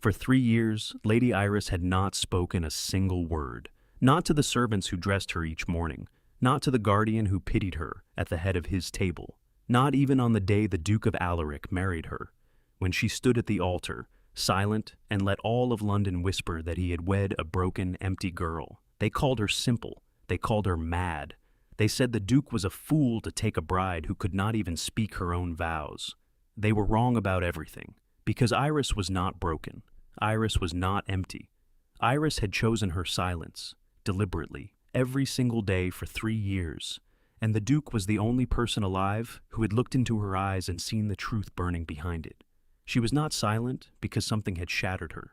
For 3 years, Lady Iris had not spoken a single word, not to the servants who dressed her each morning, not to the guardian who pitied her at the head of his table, not even on the day the Duke of Alaric married her, when she stood at the altar, silent, and let all of London whisper that he had wed a broken, empty girl. They called her simple. They called her mad. They said the Duke was a fool to take a bride who could not even speak her own vows. They were wrong about everything, because Iris was not broken. Iris was not empty. Iris had chosen her silence, deliberately, every single day for 3 years, and the Duke was the only person alive who had looked into her eyes and seen the truth burning behind it. She was not silent because something had shattered her.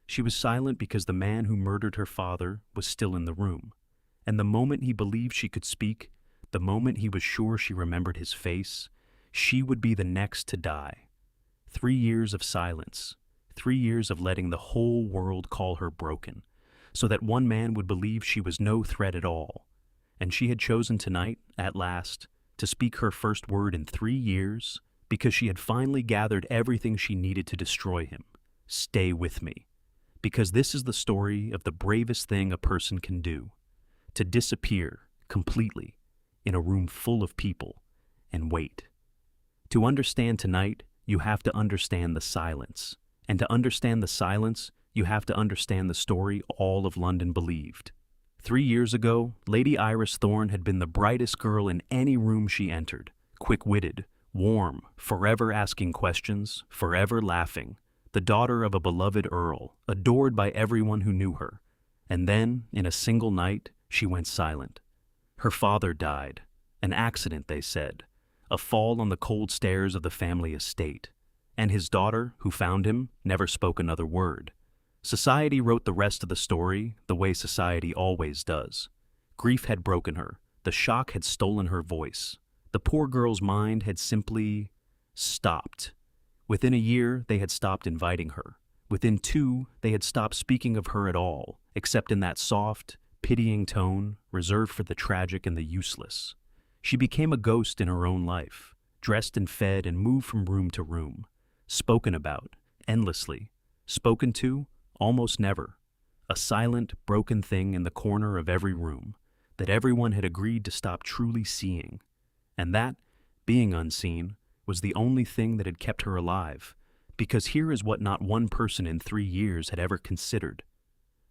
She was silent because the man who murdered her father was still in the room. And the moment he believed she could speak, the moment he was sure she remembered his face, she would be the next to die. 3 years of silence, 3 years of letting the whole world call her broken, so that one man would believe she was no threat at all. And she had chosen tonight, at last, to speak her first word in 3 years, because she had finally gathered everything she needed to destroy him. Stay with me. Because this is the story of the bravest thing a person can do. To disappear completely in a room full of people and wait. To understand tonight, you have to understand the silence. And to understand the silence, you have to understand the story all of London believed. 3 years ago, Lady Iris Thorne had been the brightest girl in any room she entered, quick-witted, warm, forever asking questions, forever laughing, the daughter of a beloved earl, adored by everyone who knew her. And then, in a single night, she went silent. Her father died. An accident, they said. A fall on the cold stairs of the family estate. And his daughter, who found him, never spoke another word. Society wrote the rest of the story the way society always does. Grief had broken her. The shock had stolen her voice. The poor girl's mind had simply stopped. Within a year, they had stopped inviting her. Within 2, they had stopped speaking of her at all, except in that soft, pitying tone reserved for the tragic and the useless. She became a ghost in her own life, dressed and fed and moved from room to room, spoken about, endlessly, spoken to, almost never, a silent, broken thing in the corner of every room that everyone had agreed to stop truly seeing, and that, being unseen, was the only thing that had kept her alive, because here is what not one person in 3 years had ever considered,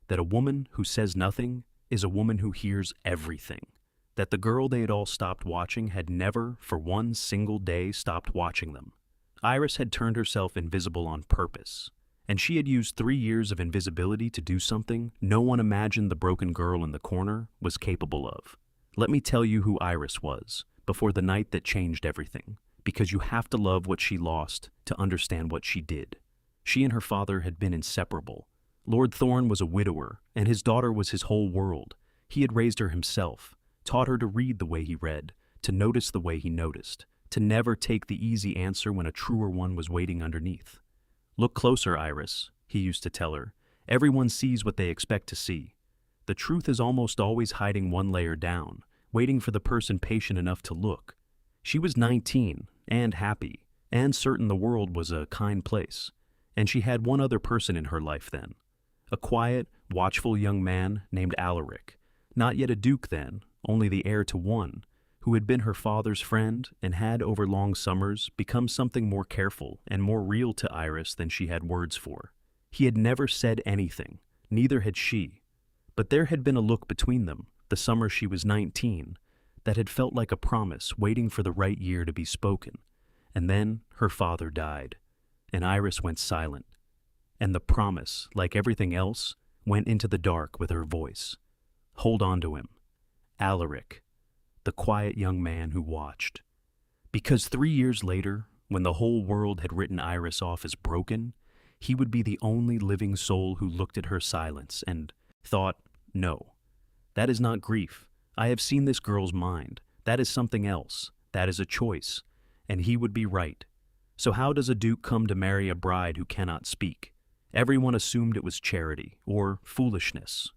that a woman who says nothing is a woman who hears everything, that the girl they had all stopped watching had never, for one single day, stopped watching them. Iris had turned herself invisible on purpose, and she had used 3 years of invisibility to do something no one imagined the broken girl in the corner was capable of. Let me tell you who Iris was, before the night that changed everything, because you have to love what she lost to understand what she did. She and her father had been inseparable. Lord Thorne was a widower, and his daughter was his whole world. He had raised her himself, taught her to read the way he read, to notice the way he noticed, to never take the easy answer when a truer one was waiting underneath. Look closer, Iris, he used to tell her. Everyone sees what they expect to see. The truth is almost always hiding one layer down, waiting for the person patient enough to look. She was 19, and happy, and certain the world was a kind place. And she had one other person in her life then. A quiet, watchful young man named Alaric, not yet a duke then, only the heir to one, who had been her father's friend and had, over long summers, become something more careful and more real to Iris than she had words for. He had never said anything, neither had she. But there had been a look between them, the summer she was 19, that had felt like a promise waiting for the right year to be spoken. And then her father died, and Iris went silent. And the promise, like everything else, went into the dark with her voice. Hold on to him. Alaric, the quiet young man who watched. Because 3 years later, when the whole world had written Iris off as broken, he would be the only living soul who looked at her silence and thought, no, that is not grief. I have seen this girl's mind. That is something else. That is a choice. And he would be right. So how does a duke come to marry a bride who cannot speak? Everyone assumed it was charity, or foolishness,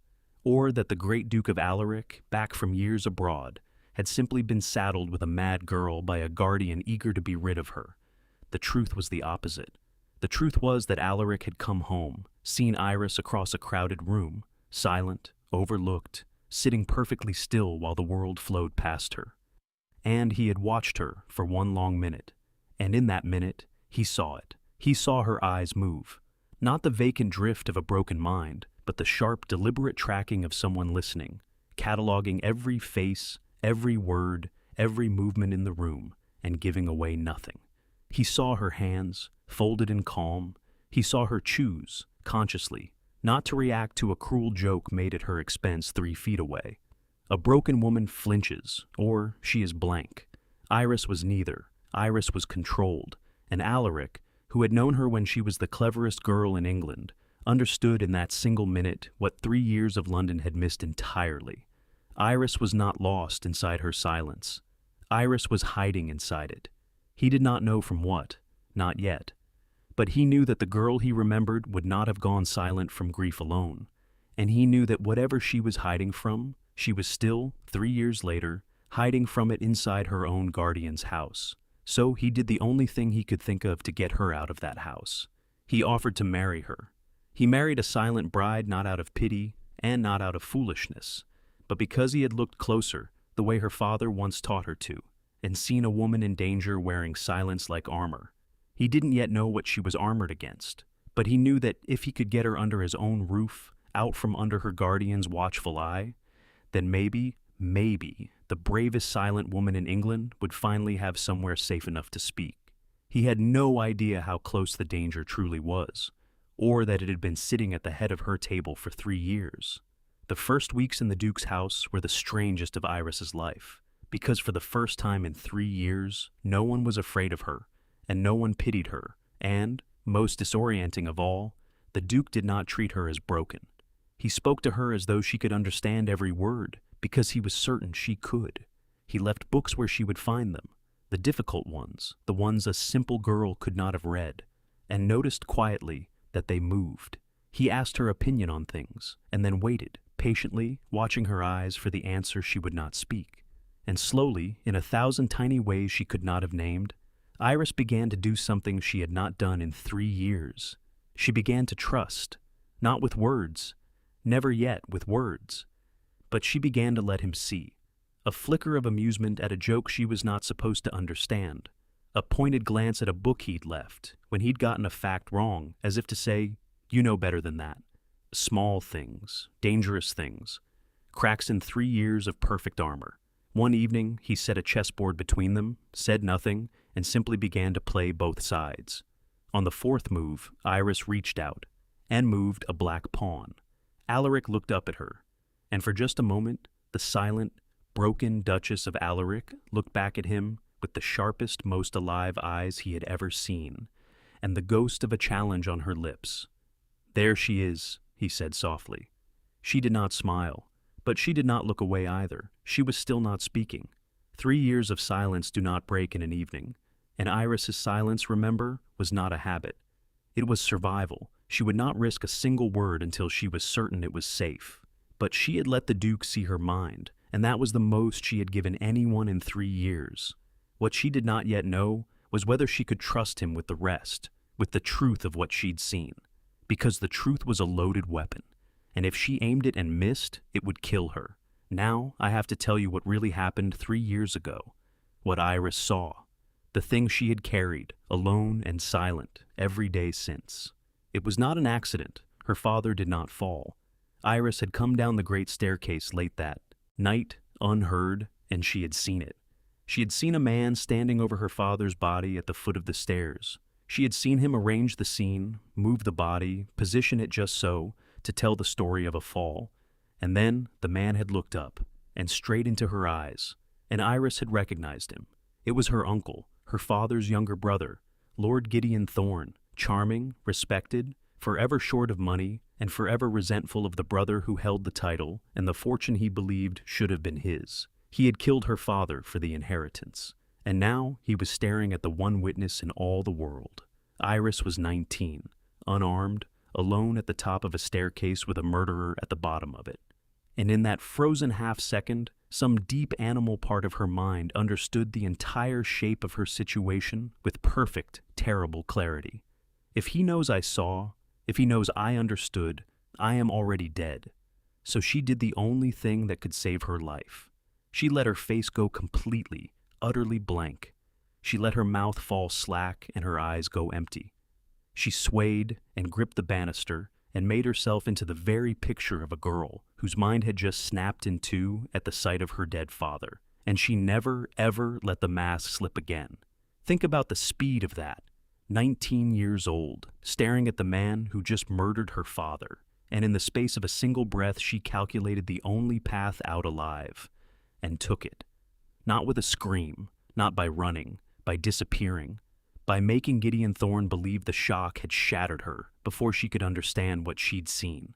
or that the great Duke of Alaric, back from years abroad, had simply been saddled with a mad girl by a guardian eager to be rid of her. The truth was the opposite. The truth was that Alaric had come home, seen Iris across a crowded room, silent, overlooked, sitting perfectly still while the world flowed past her. And he had watched her for one long minute, and in that minute, he saw it. He saw her eyes move. Not the vacant drift of a broken mind, but the sharp, deliberate tracking of someone listening, cataloging every face, every word, every movement in the room, and giving away nothing. He saw her hands, folded in calm. He saw her choose, consciously, not to react to a cruel joke made at her expense 3 feet away. A broken woman flinches, or she is blank. Iris was neither. Iris was controlled, and Alaric, who had known her when she was the cleverest girl in England, understood in that single minute what 3 years of London had missed entirely. Iris was not lost inside her silence. Iris was hiding inside it. He did not know from what, not yet. But he knew that the girl he remembered would not have gone silent from grief alone, and he knew that whatever she was hiding from, she was still, 3 years later, hiding from it inside her own guardian's house. So he did the only thing he could think of to get her out of that house. He offered to marry her. He married a silent bride not out of pity and not out of foolishness, but because he had looked closer, the way her father once taught her to, and seen a woman in danger wearing silence like armor. He didn't yet know what she was armored against, but he knew that if he could get her under his own roof, out from under her guardian's watchful eye, then maybe, the bravest silent woman in England would finally have somewhere safe enough to speak. He had no idea how close the danger truly was, or that it had been sitting at the head of her table for 3 years. The first weeks in the Duke's house were the strangest of Iris's life, because for the first time in 3 years, no one was afraid of her, and no one pitied her, and, most disorienting of all, the Duke did not treat her as broken. He spoke to her as though she could understand every word, because he was certain she could. He left books where she would find them, the difficult ones, the ones a simple girl could not have read, and noticed quietly that they moved. He asked her opinion on things, and then waited, patiently, watching her eyes for the answer she would not speak. And slowly, in 1,000 tiny ways she could not have named, Iris began to do something she had not done in 3 years. She began to trust, not with words, never yet with words, but she began to let him see. A flicker of amusement at a joke she was not supposed to understand. A pointed glance at a book he'd left when he'd gotten a fact wrong, as if to say, "You know better than that." Small things, dangerous things. Cracks in 3 years of perfect armor. One evening, he set a chessboard between them, said nothing, and simply began to play both sides. On the 4th move, Iris reached out and moved a black pawn. Alaric looked up at her, and for just a moment, the silent, broken Duchess of Alaric looked back at him with the sharpest, most alive eyes he had ever seen, and the ghost of a challenge on her lips. "There she is," he said softly. She did not smile, but she did not look away either. She was still not speaking. 3 years of silence do not break in an evening, and Iris's silence, remember, was not a habit. It was survival. She would not risk a single word until she was certain it was safe. But she had let the Duke see her mind, and that was the most she had given anyone in 3 years. What she did not yet know was whether she could trust him with the rest, with the truth of what she'd seen. Because the truth was a loaded weapon, and if she aimed it and missed, it would kill her. Now I have to tell you what really happened 3 years ago, what Iris saw, the thing she had carried, alone and silent, every day since. It was not an accident. Her father did not fall. Iris had come down the great staircase late that night, unheard, and she had seen it. She had seen a man standing over her father's body at the foot of the stairs. She had seen him arrange the scene, move the body, position it just so, to tell the story of a fall. And then the man had looked up, and straight into her eyes, and Iris had recognized him. It was her uncle, her father's younger brother, Lord Gideon Thorne, charming, respected, forever short of money, and forever resentful of the brother who held the title and the fortune he believed should have been his. He had killed her father for the inheritance, and now he was staring at the one witness in all the world. Iris was 19, unarmed, alone at the top of a staircase with a murderer at the bottom of it. And in that frozen half-second, some deep animal part of her mind understood the entire shape of her situation with perfect, terrible clarity. If he knows I saw, if he knows I understood, I am already dead. So she did the only thing that could save her life. She let her face go completely, utterly blank. She let her mouth fall slack and her eyes go empty. She swayed and gripped the banister and made herself into the very picture of a girl whose mind had just snapped in two at the sight of her dead father, and she never, ever let the mask slip again. Think about the speed of that. 19 years old, staring at the man who just murdered her father, and in the space of a single breath she calculated the only path out alive, and took it. Not with a scream, not by running, by disappearing, by making Gideon Thorne believe the shock had shattered her before she could understand what she'd seen.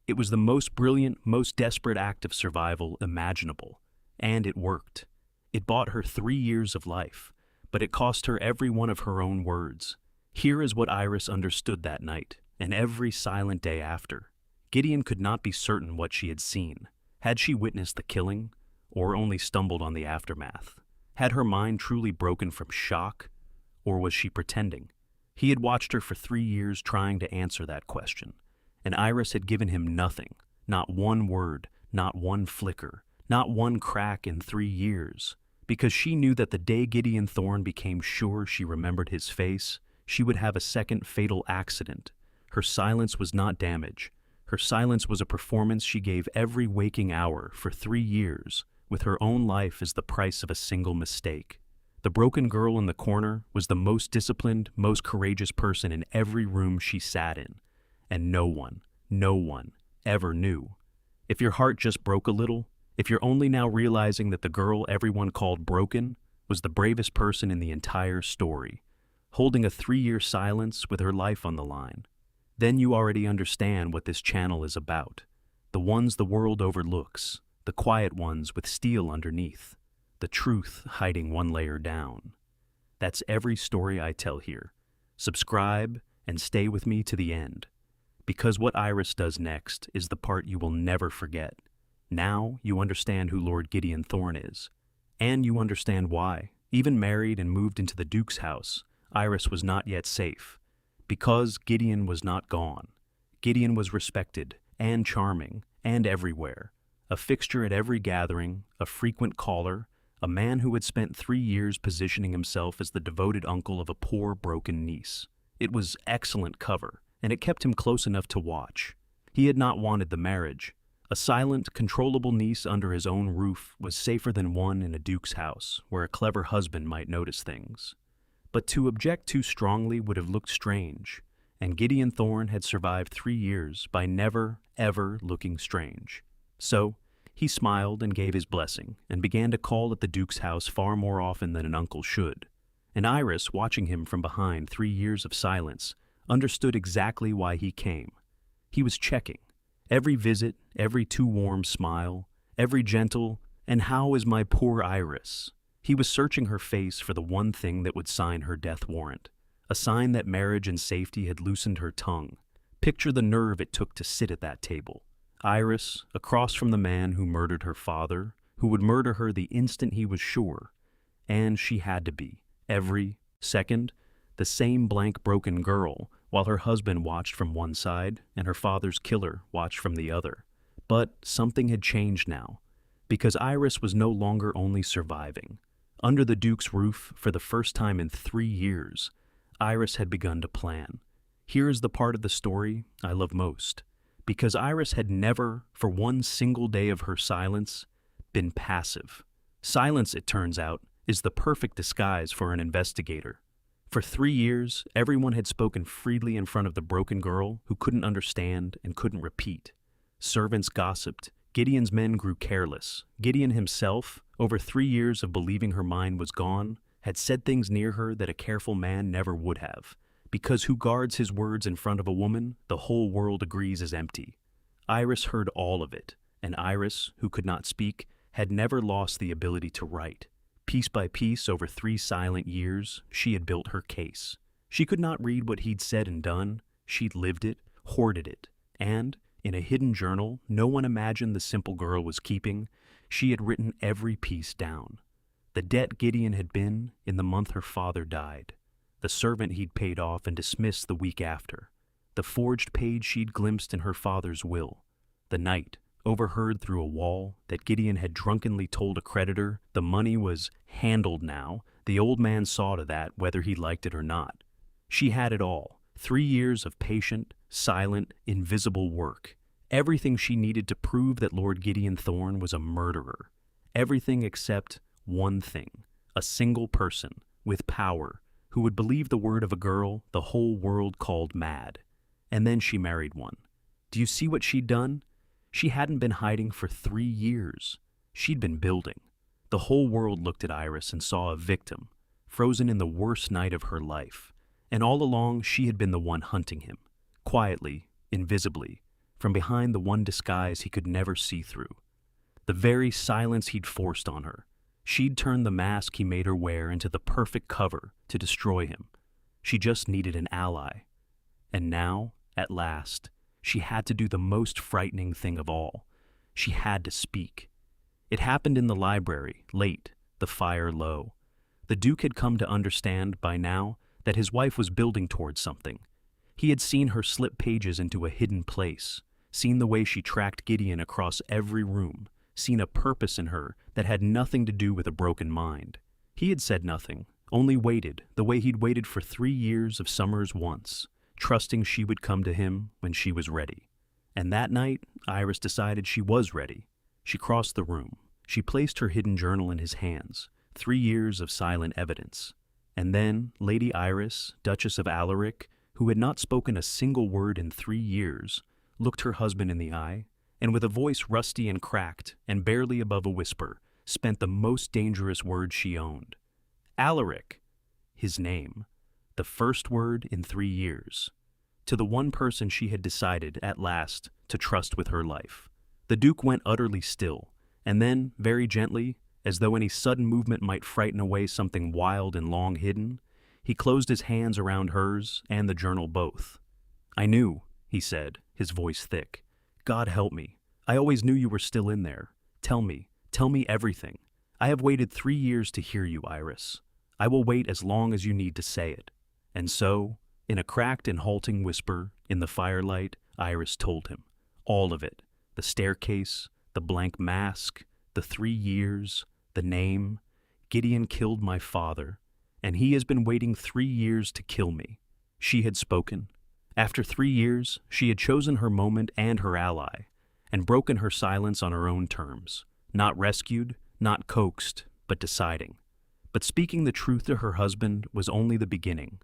It was the most brilliant, most desperate act of survival imaginable, and it worked. It bought her 3 years of life, but it cost her every one of her own words. Here is what Iris understood that night, and every silent day after. Gideon could not be certain what she had seen. Had she witnessed the killing, or only stumbled on the aftermath? Had her mind truly broken from shock, or was she pretending? He had watched her for 3 years trying to answer that question, and Iris had given him nothing, not one word, not one flicker, not one crack in 3 years, because she knew that the day Gideon Thorne became sure she remembered his face, she would have a second fatal accident. Her silence was not damage. Her silence was a performance she gave every waking hour for 3 years, with her own life as the price of a single mistake. The broken girl in the corner was the most disciplined, most courageous person in every room she sat in, and no one ever knew. If your heart just broke a little, if you're only now realizing that the girl everyone called broken was the bravest person in the entire story, holding a 3-year silence with her life on the line, then you already understand what this channel is about. The ones the world overlooks, the quiet ones with steel underneath, the truth hiding one layer down. That's every story I tell here. Subscribe and stay with me to the end, because what Iris does next is the part you will never forget. Now you understand who Lord Gideon Thorne is, and you understand why, even married and moved into the Duke's house, Iris was not yet safe. Because Gideon was not gone. Gideon was respected and charming and everywhere, a fixture at every gathering, a frequent caller, a man who had spent 3 years positioning himself as the devoted uncle of a poor, broken niece. It was excellent cover, and it kept him close enough to watch. He had not wanted the marriage. A silent, controllable niece under his own roof was safer than one in a duke's house, where a clever husband might notice things. But to object too strongly would have looked strange, and Gideon Thorne had survived 3 years by never, ever looking strange. So, he smiled and gave his blessing, and began to call at the Duke's house far more often than an uncle should. And Iris, watching him from behind 3 years of silence, understood exactly why he came. He was checking. Every visit, every too warm smile, every gentle, "And how is my poor Iris?" He was searching her face for the one thing that would sign her death warrant, a sign that marriage and safety had loosened her tongue. Picture the nerve it took to sit at that table. Iris, across from the man who murdered her father, who would murder her the instant he was sure. And she had to be, every second, the same blank broken girl, while her husband watched from one side and her father's killer watched from the other. But something had changed now, because Iris was no longer only surviving. Under the Duke's roof, for the first time in 3 years, Iris had begun to plan. Here is the part of the story I love most. Because Iris had never, for one single day of her silence, been passive. Silence, it turns out, is the perfect disguise for an investigator. For 3 years, everyone had spoken freely in front of the broken girl who couldn't understand and couldn't repeat. Servants gossiped. Gideon's men grew careless. Gideon himself, over 3 years of believing her mind was gone, had said things near her that a careful man never would have. Because who guards his words in front of a woman, the whole world agrees is empty. Iris heard all of it, and Iris, who could not speak, had never lost the ability to write. Piece by piece, over 3 silent years, she had built her case. She could not read what he'd said and done. She'd lived it, hoarded it, and, in a hidden journal no one imagined the simple girl was keeping, she had written every piece down. The debt Gideon had been in the month her father died. the servant he'd paid off and dismissed the week after, the forged page she'd glimpsed in her father's will, the night, overheard through a wall, that Gideon had drunkenly told a creditor the money was handled now. The old man saw to that whether he liked it or not. She had it all, 3 years of patient, silent, invisible work, everything she needed to prove that Lord Gideon Thorne was a murderer, everything except one thing, a single person, with power, who would believe the word of a girl the whole world called mad. And then she married one. Do you see what she'd done? She hadn't been hiding for 3 years. She'd been building. The whole world looked at Iris and saw a victim, frozen in the worst night of her life. And all along, she had been the one hunting him, quietly, invisibly, from behind the one disguise he could never see through. The very silence he'd forced on her. She'd turned the mask he made her wear into the perfect cover to destroy him. She just needed an ally. And now, at last, she had to do the most frightening thing of all. She had to speak. It happened in the library, late, the fire low. The Duke had come to understand by now that his wife was building towards something. He had seen her slip pages into a hidden place, seen the way she tracked Gideon across every room, seen a purpose in her that had nothing to do with a broken mind. He had said nothing, only waited the way he'd waited for 3 years of summers once, trusting she would come to him when she was ready. And that night, Iris decided she was ready. She crossed the room. She placed her hidden journal in his hands, 3 years of silent evidence. And then Lady Iris, Duchess of Alaric, who had not spoken a single word in 3 years, looked her husband in the eye, and with a voice rusty and cracked and barely above a whisper, spent the most dangerous word she owned. Alaric, his name, the first word in 3 years, to the one person she had decided, at last, to trust with her life. The Duke went utterly still, and then, very gently, as though any sudden movement might frighten away something wild and long hidden, he closed his hands around hers and the journal both. "I knew," he said, his voice thick. "God help me. I always knew you were still in there. Tell me everything. I have waited 3 years to hear you, Iris. I will wait as long as you need to say it." And so, in a cracked and halting whisper, in the firelight, Iris told him. All of it. The staircase, the blank mask, the 3 years, the name. Gideon killed my father, and he has been waiting 3 years to kill me. She had spoken. After 3 years, she had chosen her moment and her ally, and broken her silence on her own terms. Not rescued, not coaxed, but deciding. But speaking the truth to her husband was only the beginning,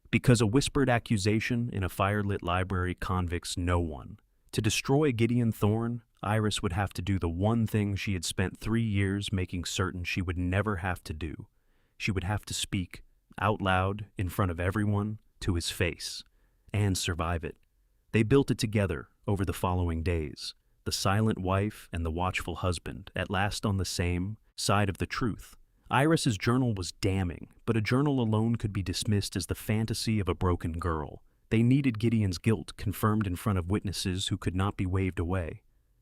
because a whispered accusation in a firelit library convicts no one. To destroy Gideon Thorne, Iris would have to do the one thing she had spent 3 years making certain she would never have to do. She would have to speak, out loud, in front of everyone, to his face, and survive it. They built it together over the following days, the silent wife and the watchful husband, at last on the same side of the truth. Iris's journal was damning, but a journal alone could be dismissed as the fantasy of a broken girl. They needed Gideon's guilt confirmed in front of witnesses who could not be waved away.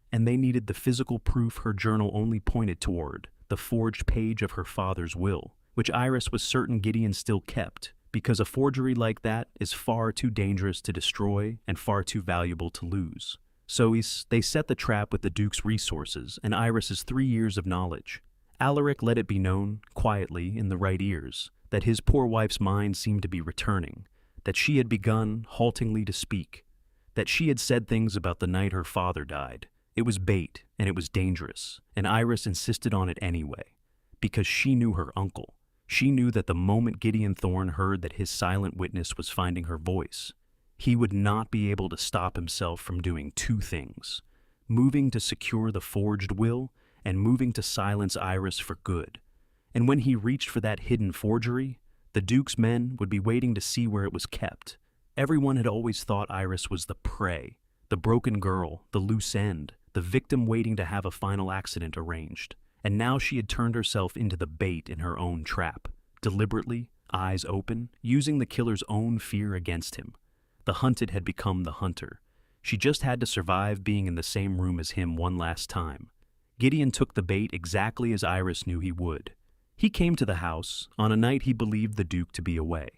And they needed the physical proof her journal only pointed toward, the forged page of her father's will, which Iris was certain Gideon still kept, because a forgery like that is far too dangerous to destroy and far too valuable to lose. So they set the trap with the Duke's resources and Iris's 3 years of knowledge. Alaric let it be known, quietly, in the right ears, that his poor wife's mind seemed to be returning, that she had begun, haltingly, to speak, that she had said things about the night her father died. It was bait, and it was dangerous, and Iris insisted on it anyway, because she knew her uncle. She knew that the moment Gideon Thorne heard that his silent witness was finding her voice, he would not be able to stop himself from doing 2 things, moving to secure the forged will and moving to silence Iris for good. And when he reached for that hidden forgery, the Duke's men would be waiting to see where it was kept. Everyone had always thought Iris was the prey, the broken girl, the loose end, the victim waiting to have a final accident arranged. And now she had turned herself into the bait in her own trap, deliberately, eyes open, using the killer's own fear against him. The hunted had become the hunter. She just had to survive being in the same room as him one last time. Gideon took the bait exactly as Iris knew he would. He came to the house on a night he believed the Duke to be away.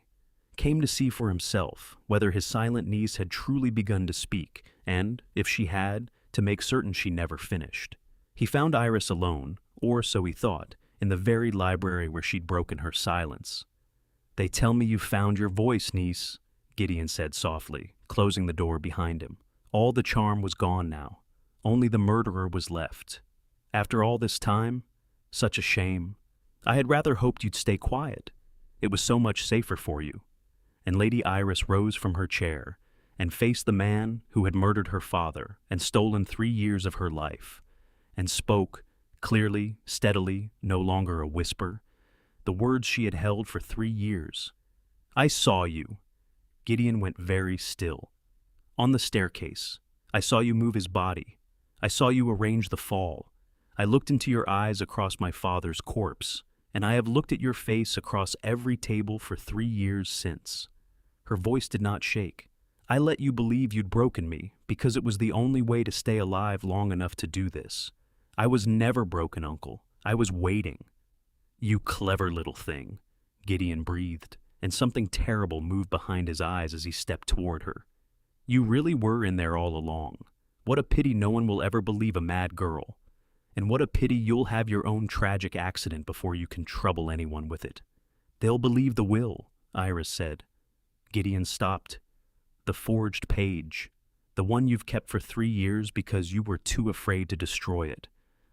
came to see for himself whether his silent niece had truly begun to speak, and, if she had, to make certain she never finished. He found Iris alone, or so he thought, in the very library where she'd broken her silence. "They tell me you found your voice, niece," Gideon said softly, closing the door behind him. All the charm was gone now. Only the murderer was left. "After all this time? Such a shame. I had rather hoped you'd stay quiet. It was so much safer for you." And Lady Iris rose from her chair and faced the man who had murdered her father and stolen 3 years of her life, and spoke, clearly, steadily, no longer a whisper, the words she had held for 3 years. "I saw you." Gideon went very still. "On the staircase. I saw you move his body. I saw you arrange the fall. I looked into your eyes across my father's corpse, and I have looked at your face across every table for 3 years since." Her voice did not shake. "I let you believe you'd broken me because it was the only way to stay alive long enough to do this. I was never broken, Uncle. I was waiting." "You clever little thing," Gideon breathed, and something terrible moved behind his eyes as he stepped toward her. "You really were in there all along. What a pity no one will ever believe a mad girl. And what a pity you'll have your own tragic accident before you can trouble anyone with it." "They'll believe the will," Iris said. Gideon stopped. "The forged page. The one you've kept for 3 years because you were too afraid to destroy it.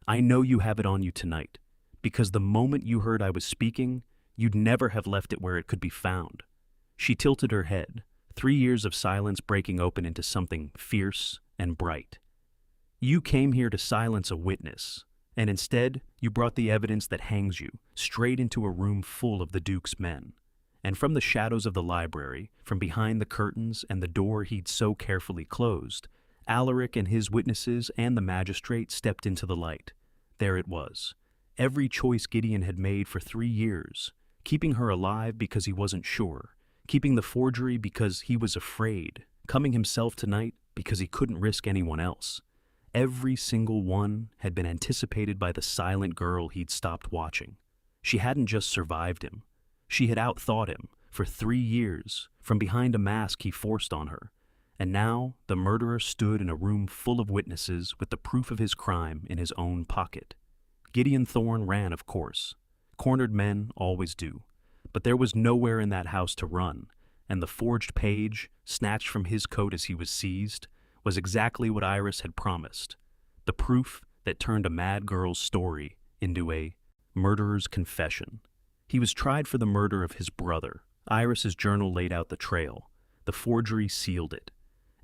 I know you have it on you tonight, because the moment you heard I was speaking, you'd never have left it where it could be found." She tilted her head, 3 years of silence breaking open into something fierce and bright. "You came here to silence a witness, and instead you brought the evidence that hangs you straight into a room full of the Duke's men. And from the shadows of the library, from behind the curtains and the door he'd so carefully closed, Alaric and his witnesses and the magistrate stepped into the light. There it was. Every choice Gideon had made for 3 years, keeping her alive because he wasn't sure, keeping the forgery because he was afraid, coming himself tonight because he couldn't risk anyone else. Every single one had been anticipated by the silent girl he'd stopped watching. She hadn't just survived him. She had outthought him for 3 years from behind a mask he forced on her. And now the murderer stood in a room full of witnesses with the proof of his crime in his own pocket. Gideon Thorne ran, of course. Cornered men always do. But there was nowhere in that house to run, and the forged page, snatched from his coat as he was seized, was exactly what Iris had promised. The proof that turned a mad girl's story into a murderer's confession. He was tried for the murder of his brother. Iris's journal laid out the trail. The forgery sealed it.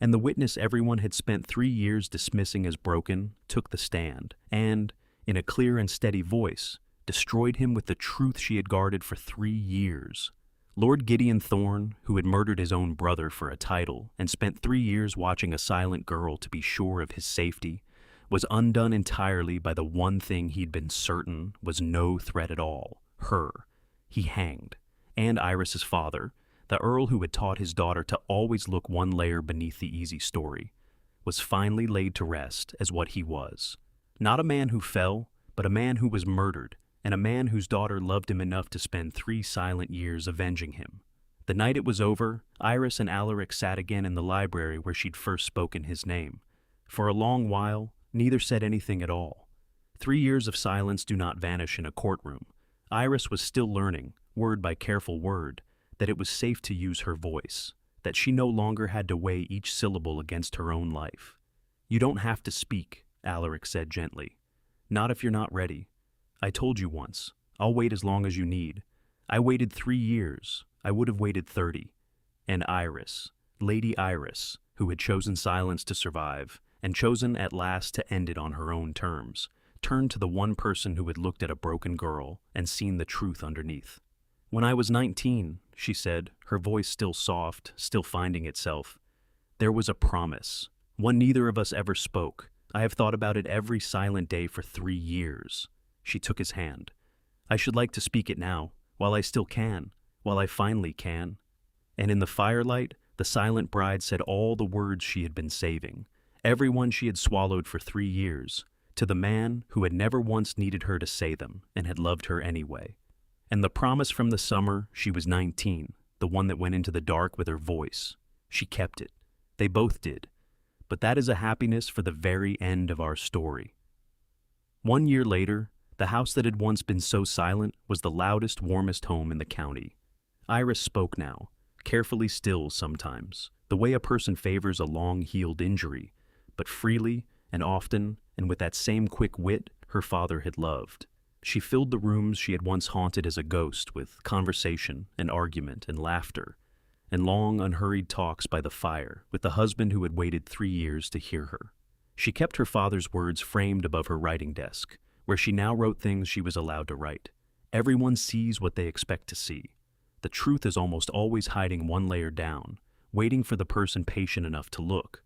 And the witness everyone had spent 3 years dismissing as broken took the stand and, in a clear and steady voice, destroyed him with the truth she had guarded for 3 years. Lord Gideon Thorne, who had murdered his own brother for a title and spent 3 years watching a silent girl to be sure of his safety, was undone entirely by the one thing he'd been certain was no threat at all, her. He hanged. And Iris's father, the Earl who had taught his daughter to always look one layer beneath the easy story, was finally laid to rest as what he was. Not a man who fell, but a man who was murdered, and a man whose daughter loved him enough to spend 3 silent years avenging him. The night it was over, Iris and Alaric sat again in the library where she'd first spoken his name. For a long while, neither said anything at all. 3 years of silence do not vanish in a courtroom. Iris was still learning, word by careful word, that it was safe to use her voice, that she no longer had to weigh each syllable against her own life. "You don't have to speak," Alaric said gently. "Not if you're not ready. I told you once, I'll wait as long as you need. I waited 3 years. I would have waited 30. And Iris, Lady Iris, who had chosen silence to survive, and chosen at last to end it on her own terms, turned to the one person who had looked at a broken girl and seen the truth underneath. "When I was 19, she said, her voice still soft, still finding itself, "there was a promise, one neither of us ever spoke. I have thought about it every silent day for 3 years. She took his hand. "I should like to speak it now, while I still can, while I finally can." And in the firelight, the silent bride said all the words she had been saving, every one she had swallowed for 3 years, to the man who had never once needed her to say them and had loved her anyway. And the promise from the summer she was 19, the one that went into the dark with her voice. She kept it. They both did. But that is a happiness for the very end of our story. 1 year later, the house that had once been so silent was the loudest, warmest home in the county. Iris spoke now, carefully still sometimes, the way a person favors a long-healed injury, but freely and often and with that same quick wit her father had loved. She filled the rooms she had once haunted as a ghost with conversation and argument and laughter, and long, unhurried talks by the fire with the husband who had waited 3 years to hear her. She kept her father's words framed above her writing desk, where she now wrote things she was allowed to write. Everyone sees what they expect to see. The truth is almost always hiding one layer down, waiting for the person patient enough to look.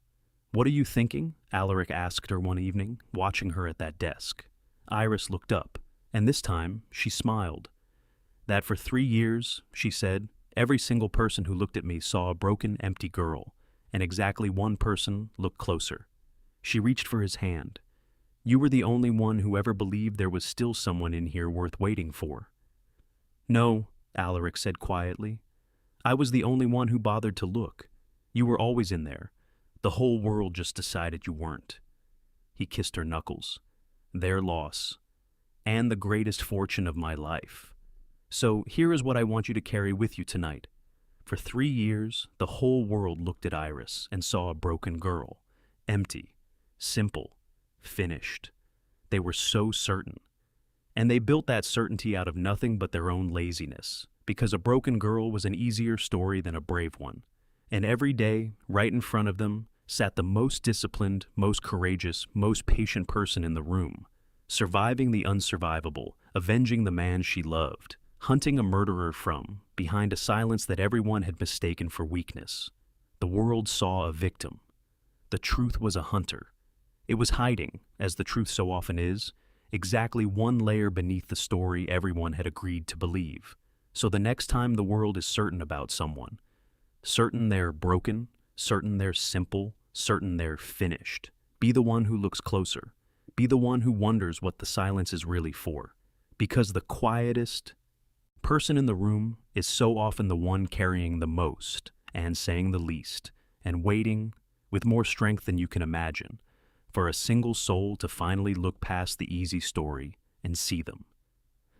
"What are you thinking?" Alaric asked her one evening, watching her at that desk. Iris looked up, and this time she smiled. "That for 3 years," she said, "every single person who looked at me saw a broken, empty girl, and exactly one person looked closer." She reached for his hand. "You were the only one who ever believed there was still someone in here worth waiting for." "No," Alaric said quietly. "I was the only one who bothered to look. You were always in there. The whole world just decided you weren't." He kissed her knuckles. "Their loss. And the greatest fortune of my life. So here is what I want you to carry with you tonight. For 3 years, the whole world looked at Iris and saw a broken girl. Empty. Simple. Finished. They were so certain. And they built that certainty out of nothing but their own laziness, because a broken girl was an easier story than a brave one. And every day, right in front of them, sat the most disciplined, most courageous, most patient person in the room, surviving the unsurvivable, avenging the man she loved, hunting a murderer from behind a silence that everyone had mistaken for weakness. The world saw a victim. The truth was a hunter. It was hiding, as the truth so often is, exactly one layer beneath the story everyone had agreed to believe. So the next time the world is certain about someone, certain they're broken, certain they're simple, certain they're finished, be the one who looks closer. Be the one who wonders what the silence is really for. Because the quietest person in the room is so often the one carrying the most and saying the least and waiting, with more strength than you can imagine, for a single soul to finally look past the easy story and see them.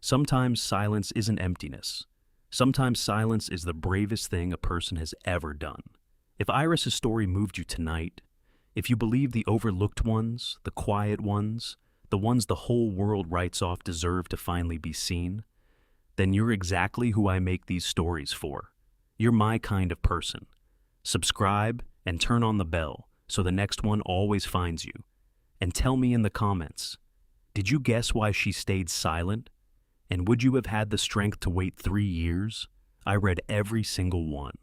Sometimes silence isn't emptiness. Sometimes silence is the bravest thing a person has ever done. If Iris's story moved you tonight, if you believe the overlooked ones, the quiet ones, the ones the whole world writes off deserve to finally be seen, then you're exactly who I make these stories for. You're my kind of person. Subscribe and turn on the bell so the next one always finds you. And tell me in the comments, did you guess why she stayed silent? And would you have had the strength to wait 3 years? I read every single one.